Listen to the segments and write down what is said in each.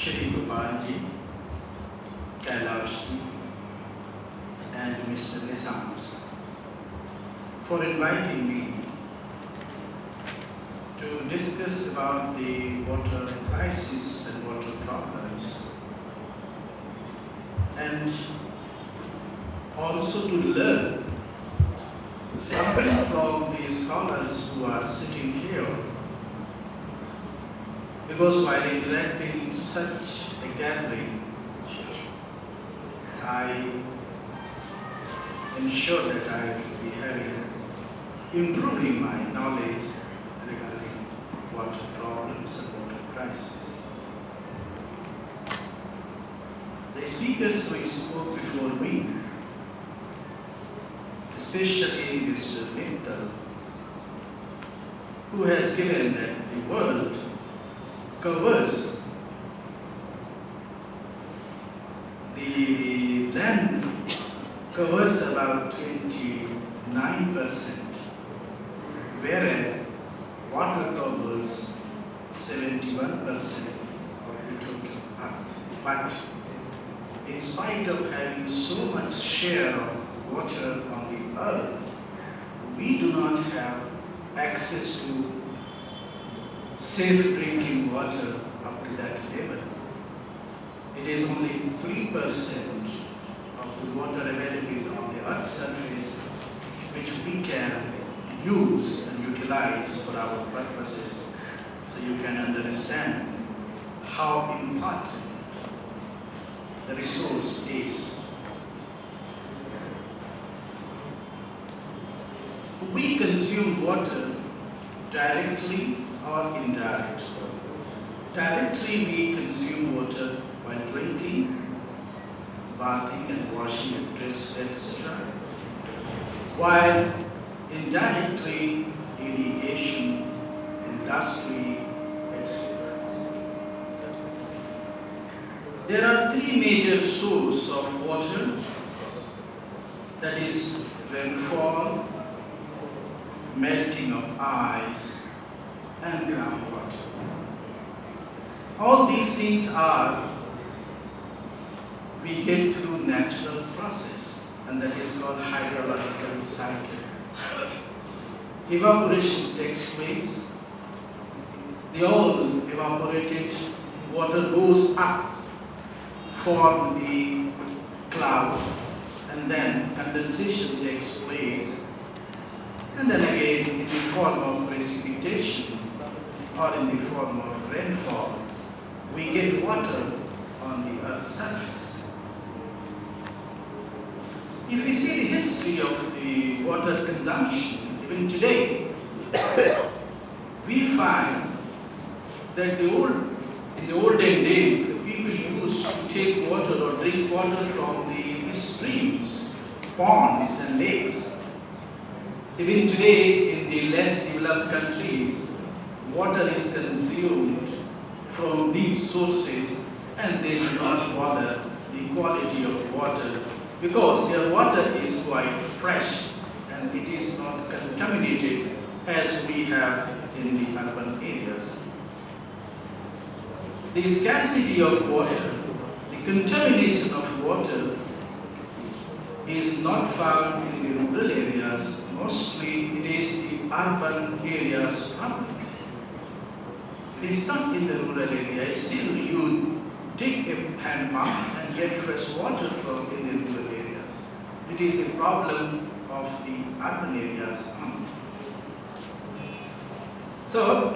Shri Gopalji, Kailashji, and Mr. Nizams for inviting me to discuss about the water crisis and water problems, and also to learn something from the scholars who are sitting here, because while interacting in such a gathering, I am sure that I will be improving my knowledge regarding water problems and water crisis. The speakers who spoke before me, especially Mr. Mittal, who has given that the world covers the land covers about 29%, whereas water covers 71% of the total earth. But in spite of having so much share of water on the earth, we do not have access to safe drinking water up to that level. It is only 3% of the water available on the earth's surface which we can use and utilize for our purposes. So you can understand how important the resource is. We consume water directly or indirectly. Directly we consume water while drinking, bathing and washing, dress, etc. While indirectly irrigation, industry, etc. There are three major sources of water, that is rainfall, melting of ice, and groundwater. All these things we get through natural process, and that is called hydrological cycle. Evaporation takes place. The all evaporated water goes up, form the cloud, and then condensation takes place, and then again in the form of precipitation or in the form of rainfall, we get water on the earth's surface. If we see the history of the water consumption, even today, we find that in the olden days, the people used to take water or drink water from the streams, ponds and lakes. Even today, in the less developed countries, water is consumed from these sources, and they do not bother the quality of water, because their water is quite fresh and it is not contaminated as we have in the urban areas. The scarcity of water, the contamination of water is not found in the rural areas. Mostly it is the urban areas problem. It is not in the rural area. Still you take a hand pump and get fresh water from in the rural areas. It is the problem of the urban areas. So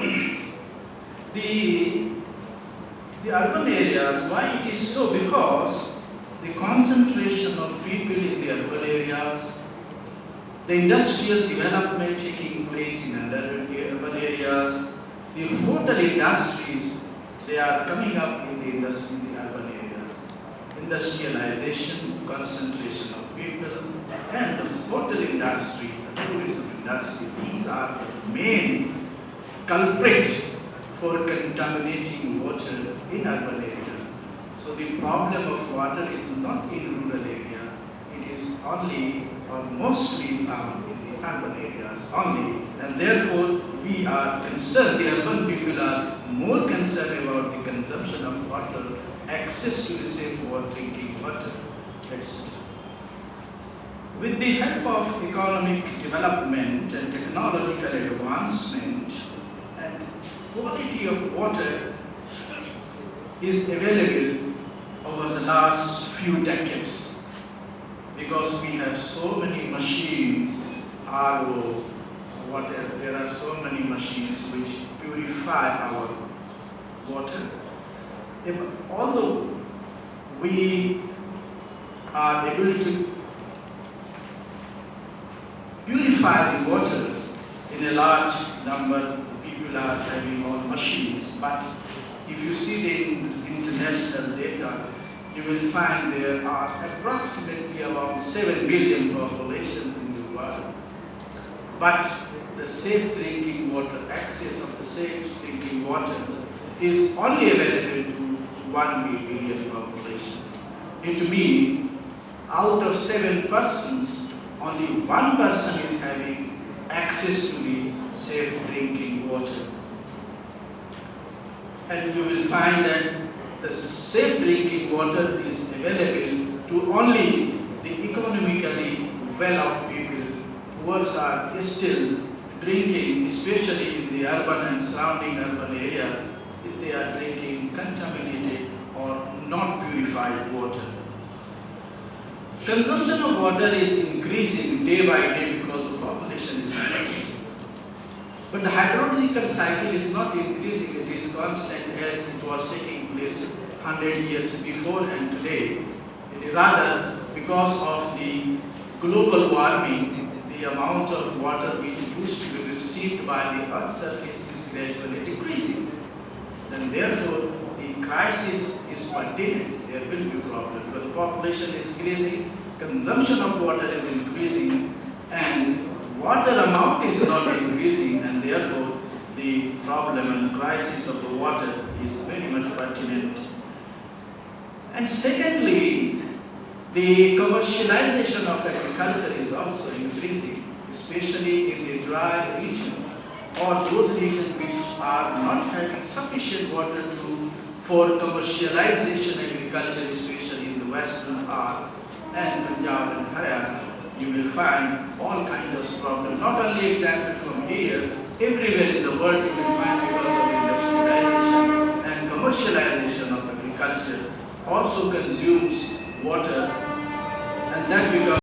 the urban areas, why it is so? Because the concentration of people in the urban areas, the industrial development taking place in urban areas, the hotel industries, they are coming up in the urban areas. Industrialization, concentration of people, and the hotel industry, the tourism industry, these are the main culprits for contaminating water in urban areas. So the problem of water is not in rural areas, it is only or mostly found in the urban areas only, and therefore we are concerned, the urban people are more concerned about the consumption of water, access to the safe water, drinking water, etc. With the help of economic development and technological advancement, and quality of water is available over the last few decades, because we have so many machines, RO, whatever, there are so many machines which purify our water. Although we are able to purify the waters in a large number, people are having all machines, but if you see the international data, you will find there are approximately around 7 billion population in the world. But the safe drinking water, access of the safe drinking water is only available to 1 billion population. It means out of 7 persons, only 1 person is having access to the safe drinking water. And you will find that the safe drinking water is available to only the economically well-off people. Poors are still drinking, especially in the urban and surrounding urban areas, if they are drinking contaminated or not purified water. Consumption of water is increasing day by day because the population is increasing. But the hydrological cycle is not increasing, it is constant as it was taking place 100 years before and today. It is rather because of the global warming, the amount of water which used to be received by the earth's surface is gradually decreasing. And therefore, the crisis is pertinent. There will be problems. Because the population is increasing, consumption of water is increasing, and water amount is not increasing, and therefore the problem and crisis of the water is very much pertinent. And secondly, the commercialization of agriculture is also increasing, especially in the dry region or those regions which are not having sufficient water for commercialization agriculture, especially in the western part and Punjab and Haryana. You will find all kinds of problems, not only example from here, everywhere in the world you will find because of industrialization and commercialization of agriculture also consumes water, and that becomes